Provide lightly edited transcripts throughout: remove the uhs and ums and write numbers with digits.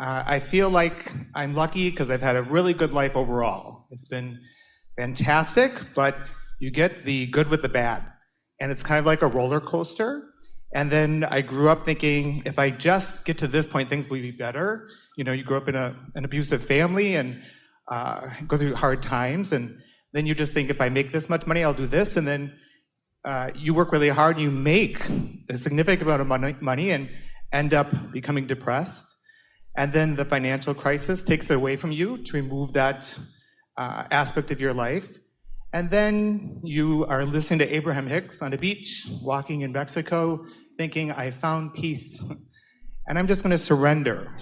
I feel like I'm lucky because I've had a really good life overall. It's been fantastic, but you get the good with the bad. And it's kind of like a roller coaster. And then I grew up thinking, if I just get to this point, things will be better. You know, you grow up in an abusive family and go through hard times. And then you just think, if I make this much money, I'll do this. And then you work really hard and you make a significant amount of money and end up becoming depressed. And then the financial crisis takes it away from you to remove that aspect of your life. And then you are listening to Abraham Hicks on a beach, walking in Mexico, thinking, I found peace, and I'm just going to surrender.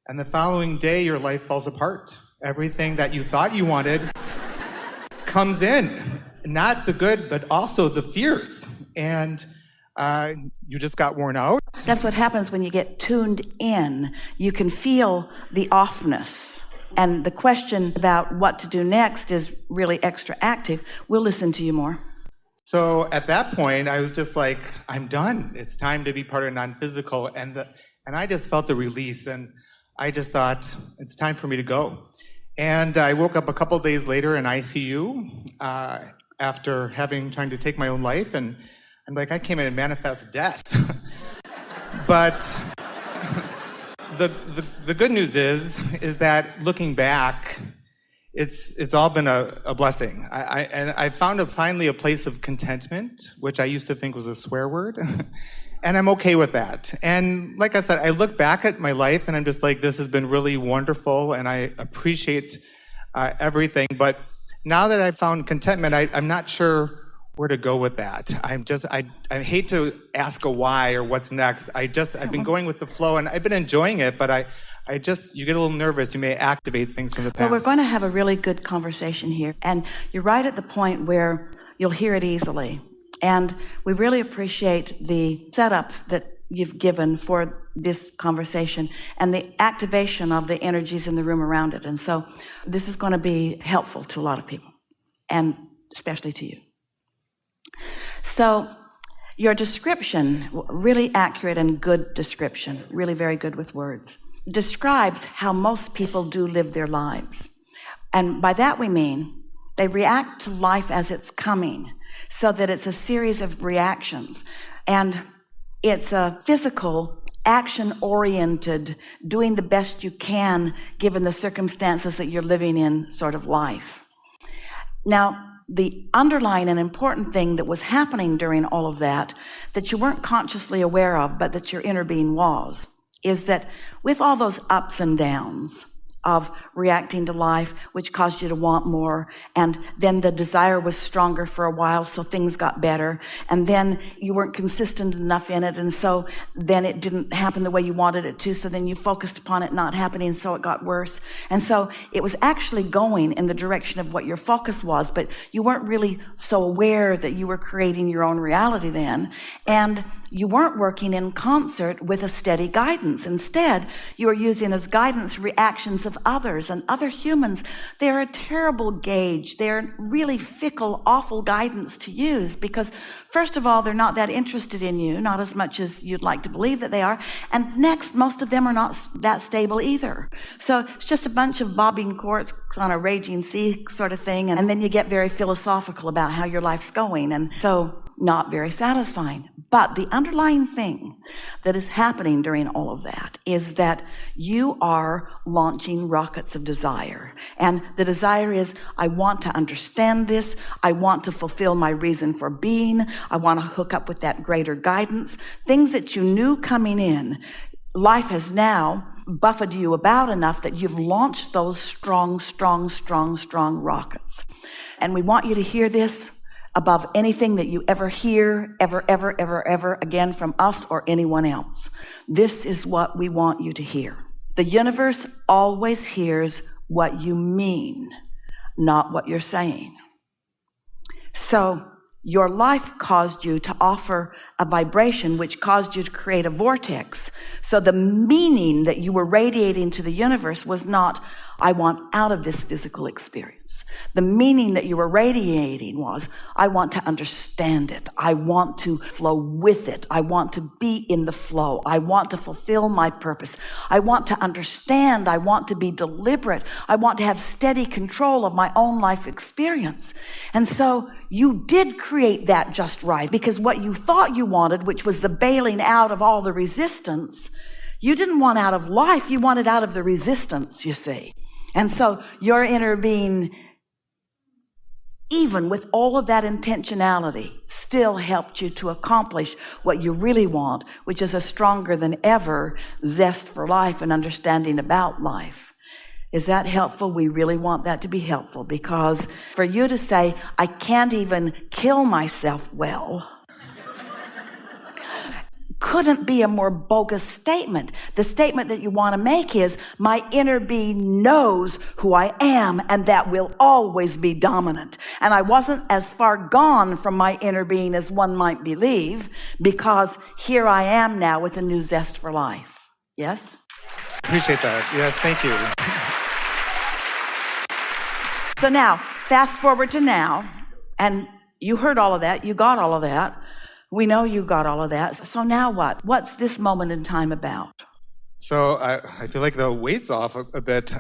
And the following day, your life falls apart. Everything that you thought you wanted comes in. Not the good, but also the fears. And you just got worn out. That's what happens when you get tuned in. You can feel the offness. And the question about what to do next is really extra active. We'll listen to you more. So at that point, I was just like, I'm done. It's time to be part of non-physical. And I just felt the release. And I just thought, it's time for me to go. And I woke up a couple days later in ICU after trying to take my own life. And I'm like, I came in and manifest death. But the good news is that looking back, it's all been a blessing. I found finally a place of contentment, which I used to think was a swear word, and I'm okay with that. And like I said, I look back at my life and I'm just like, this has been really wonderful, and I appreciate everything. But now that I've found contentment, I'm not sure where to go with that. I hate to ask a why or what's next. I've been going with the flow and I've been enjoying it, but you get a little nervous. You may activate things from the past. Well, we're going to have a really good conversation here. And you're right at the point where you'll hear it easily. And we really appreciate the setup that you've given for this conversation and the activation of the energies in the room around it. And so this is going to be helpful to a lot of people, and especially to you. So your description, really accurate and good description, really very good with words, describes how most people do live their lives. And by that we mean they react to life as it's coming, so that it's a series of reactions. And it's a physical, action-oriented, doing the best you can given the circumstances that you're living in sort of life. Now, the underlying and important thing that was happening during all of that you weren't consciously aware of, but that your inner being was, is that with all those ups and downs of reacting to life, which caused you to want more, and then the desire was stronger for a while, so things got better, and then you weren't consistent enough in it, and so then it didn't happen the way you wanted it to, so then you focused upon it not happening, so it got worse. And so it was actually going in the direction of what your focus was, but you weren't really so aware that you were creating your own reality then, and you weren't working in concert with a steady guidance. Instead, you were using as guidance reactions of others, and other humans. They're a terrible gauge. They're really fickle, awful guidance to use, because first of all, they're not that interested in you, not as much as you'd like to believe that they are, and next, most of them are not that stable either. So it's just a bunch of bobbing corks on a raging sea sort of thing, and then you get very philosophical about how your life's going, and so not very satisfying. But the underlying thing that is happening during all of that is that you are launching rockets of desire. And the desire is, I want to understand this. I want to fulfill my reason for being. I want to hook up with that greater guidance. Things that you knew coming in, life has now buffeted you about enough that you've launched those strong rockets. And we want you to hear this above anything that you ever hear, ever again from us or anyone else. This is what we want you to hear. The universe always hears what you mean, not what you're saying. So your life caused you to offer a vibration which caused you to create a vortex. So the meaning that you were radiating to the universe was not, I want out of this physical experience. The meaning that you were radiating was, I want to understand it. I want to flow with it. I want to be in the flow. I want to fulfill my purpose. I want to understand. I want to be deliberate. I want to have steady control of my own life experience. And so you did create that just right, because what you thought you wanted, which was the bailing out of all the resistance, you didn't want out of life, you wanted out of the resistance, you see. And so your inner being, even with all of that intentionality, still helped you to accomplish what you really want, which is a stronger than ever zest for life and understanding about life. Is that helpful? We really want that to be helpful, because for you to say, I can't even kill myself well, couldn't be a more bogus statement. The statement that you want to make is, my inner being knows who I am, and that will always be dominant. And I wasn't as far gone from my inner being as one might believe, because here I am now with a new zest for life. Yes? Appreciate that. Yes, thank you. So now, fast forward to now, and you heard all of that, you got all of that. We know you got all of that. So now what? What's this moment in time about? So I feel like the weight's off a bit.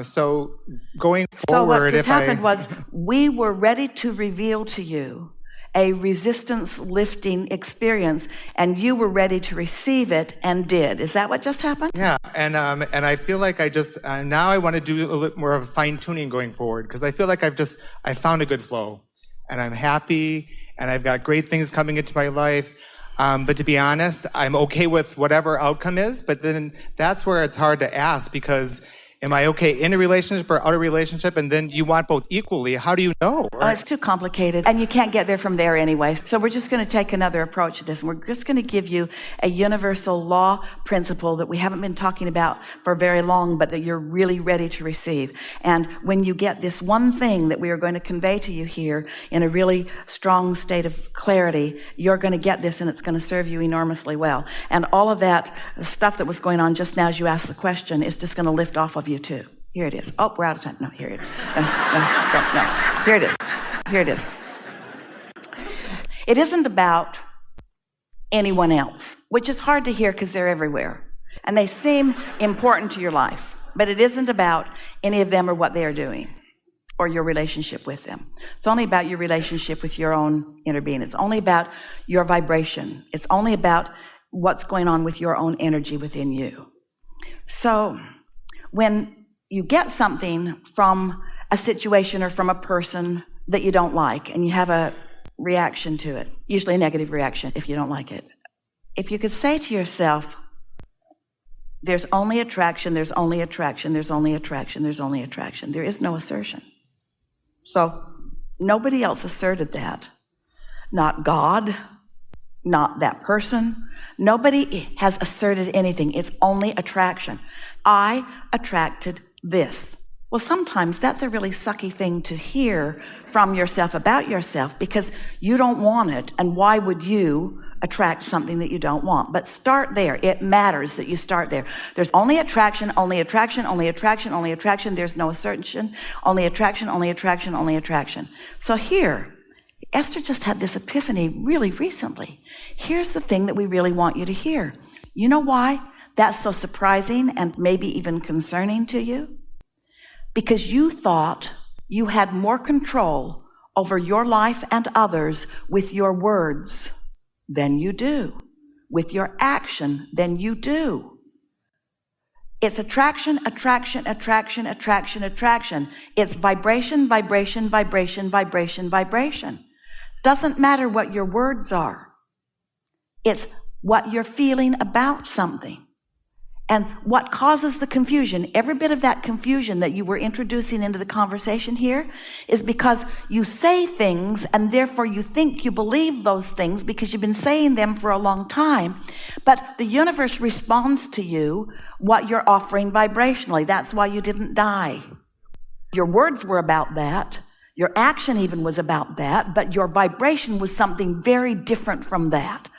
So going forward, so what just happened was, we were ready to reveal to you a resistance lifting experience, and you were ready to receive it and did. Is that what just happened? Yeah, and I feel like I just now I want to do a little more of fine tuning going forward, because I feel like I found a good flow, and I'm happy. And I've got great things coming into my life. But to be honest, I'm okay with whatever outcome is. But then that's where it's hard to ask, because am I okay in a relationship or out of relationship? And then you want both equally. How do you know? It's too complicated, and you can't get there from there anyway. So we're just going to take another approach to this. And we're just going to give you a universal law principle that we haven't been talking about for very long, but that you're really ready to receive. And when you get this one thing that we are going to convey to you here in a really strong state of clarity, you're going to get this, and it's going to serve you enormously well. And all of that stuff that was going on just now as you asked the question is just going to lift off of you too. Here it is. Oh, we're out of time. No, here it is. No. Here it is. Here it is. It isn't about anyone else, which is hard to hear because they're everywhere. And they seem important to your life. But it isn't about any of them or what they are doing or your relationship with them. It's only about your relationship with your own inner being. It's only about your vibration. It's only about what's going on with your own energy within you. So when you get something from a situation or from a person that you don't like, and you have a reaction to it, usually a negative reaction if you don't like it, if you could say to yourself, there's only attraction, there's only attraction, there's only attraction, there's only attraction. There is no assertion. So nobody else asserted that. Not God, not that person. Nobody has asserted anything. It's only attraction. I attracted this. Well, sometimes that's a really sucky thing to hear from yourself about yourself, because you don't want it, and why would you attract something that you don't want? But start there. It matters that you start there. There's only attraction, only attraction, only attraction, only attraction. There's no assertion. Only attraction, only attraction, only attraction. So here, Esther just had this epiphany really recently. Here's the thing that we really want you to hear. You know why that's so surprising and maybe even concerning to you? Because you thought you had more control over your life and others with your words than you do, with your action than you do. It's attraction, attraction, attraction, attraction, attraction. It's vibration, vibration, vibration, vibration, vibration. Doesn't matter what your words are. It's what you're feeling about something. And what causes the confusion, every bit of that confusion that you were introducing into the conversation here, is because you say things and therefore you think you believe those things because you've been saying them for a long time. But the universe responds to you what you're offering vibrationally. That's why you didn't die. Your words were about that. Your action even was about that. But your vibration was something very different from that.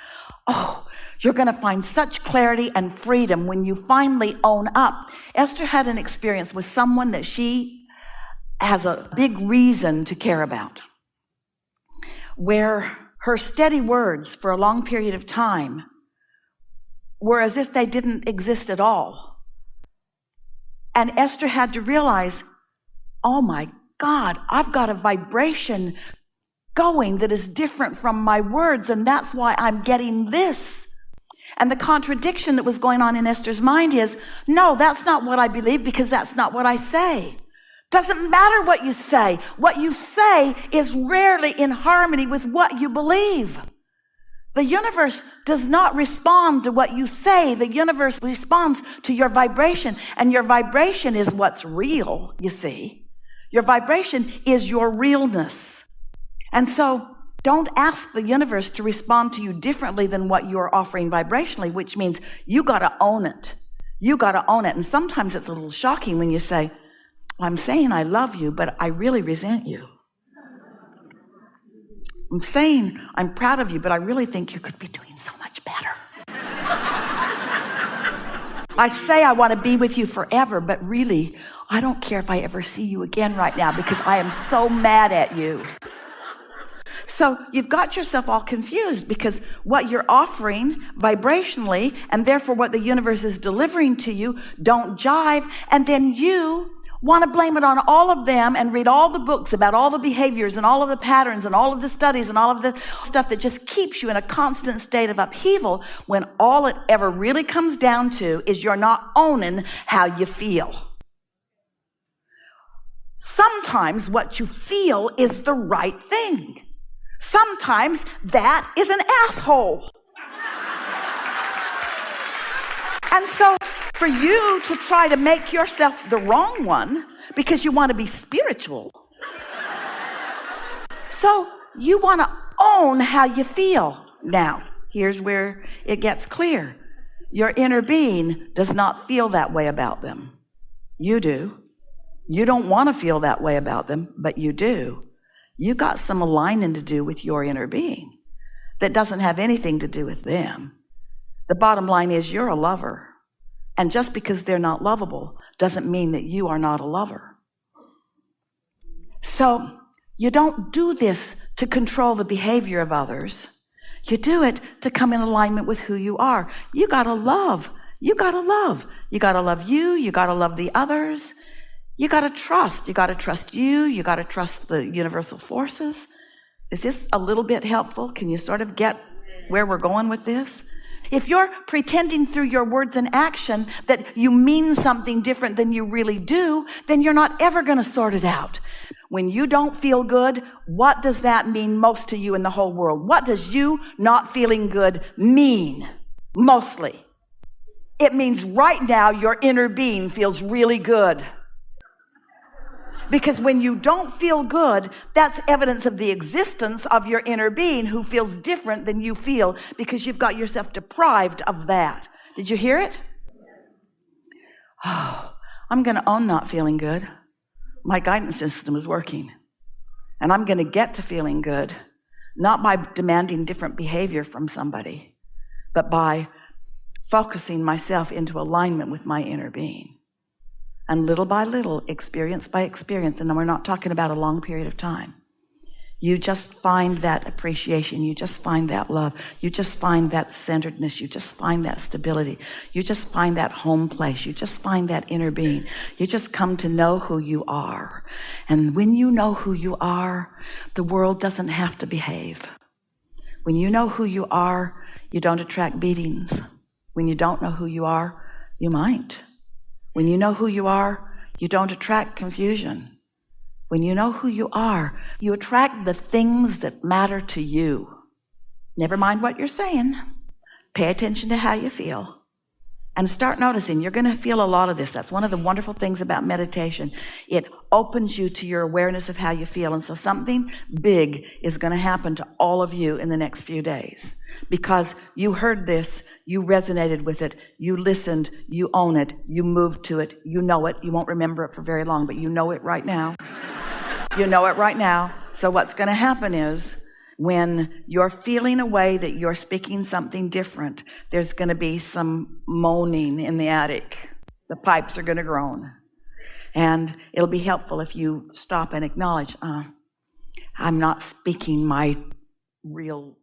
Oh, You're going to find such clarity and freedom when you finally own up. Esther had an experience with someone that she has a big reason to care about, where her steady words for a long period of time were as if they didn't exist at all. And Esther had to realize, oh my God, I've got a vibration going that is different from my words, and that's why I'm getting this. And the contradiction that was going on in Esther's mind is, no, that's not what I believe, because that's not what I say. Doesn't matter what you say. What you say is rarely in harmony with what you believe. The universe does not respond to what you say. The universe responds to your vibration, and your vibration is what's real, you see. Your vibration is your realness. And so don't ask the universe to respond to you differently than what you're offering vibrationally, which means you got to own it. You got to own it. And sometimes it's a little shocking when you say, I'm saying I love you, but I really resent you. I'm saying I'm proud of you, but I really think you could be doing so much better. I say I want to be with you forever, but really, I don't care if I ever see you again right now because I am so mad at you. So you've got yourself all confused because what you're offering vibrationally and therefore what the universe is delivering to you don't jive, and then you want to blame it on all of them and read all the books about all the behaviors and all of the patterns and all of the studies and all of the stuff that just keeps you in a constant state of upheaval, when all it ever really comes down to is you're not owning how you feel. Sometimes what you feel is the right thing. Sometimes that is an asshole. And so for you to try to make yourself the wrong one because you want to be spiritual, so you want to own how you feel. Now, here's where it gets clear. Your inner being does not feel that way about them. You do. You don't want to feel that way about them, but you do. You got some aligning to do with your inner being that doesn't have anything to do with them. The bottom line is you're a lover. And just because they're not lovable doesn't mean that you are not a lover. So you don't do this to control the behavior of others. You do it to come in alignment with who you are. You got to love. You got to love. You got to love you. You got to love the others. You got to trust. You got to trust you. You got to trust the universal forces. Is this a little bit helpful? Can you sort of get where we're going with this? If you're pretending through your words and action that you mean something different than you really do, then you're not ever going to sort it out. When you don't feel good, what does that mean most to you in the whole world? What does you not feeling good mean mostly? It means right now your inner being feels really good. Because when you don't feel good, that's evidence of the existence of your inner being who feels different than you feel, because you've got yourself deprived of that. Did you hear it? Oh, I'm going to own not feeling good. My guidance system is working. And I'm going to get to feeling good, not by demanding different behavior from somebody, but by focusing myself into alignment with my inner being. And little by little, experience by experience, and then we're not talking about a long period of time, you just find that appreciation, you just find that love, you just find that centeredness, you just find that stability, you just find that home place, you just find that inner being. You just come to know who you are. And when you know who you are, the world doesn't have to behave. When you know who you are, you don't attract beatings. When you don't know who you are, you might. When you know who you are, you don't attract confusion. When you know who you are, you attract the things that matter to you. Never mind what you're saying. Pay attention to how you feel. And start noticing. You're going to feel a lot of this. That's one of the wonderful things about meditation. It opens you to your awareness of how you feel. And so something big is going to happen to all of you in the next few days. Because you heard this, you resonated with it, you listened, you own it, you moved to it, you know it. You won't remember it for very long, but you know it right now. You know it right now. So what's going to happen is When you're feeling a way that you're speaking something different, there's going to be some moaning in the attic. The pipes are going to groan. And it'll be helpful if you stop and acknowledge, I'm not speaking my real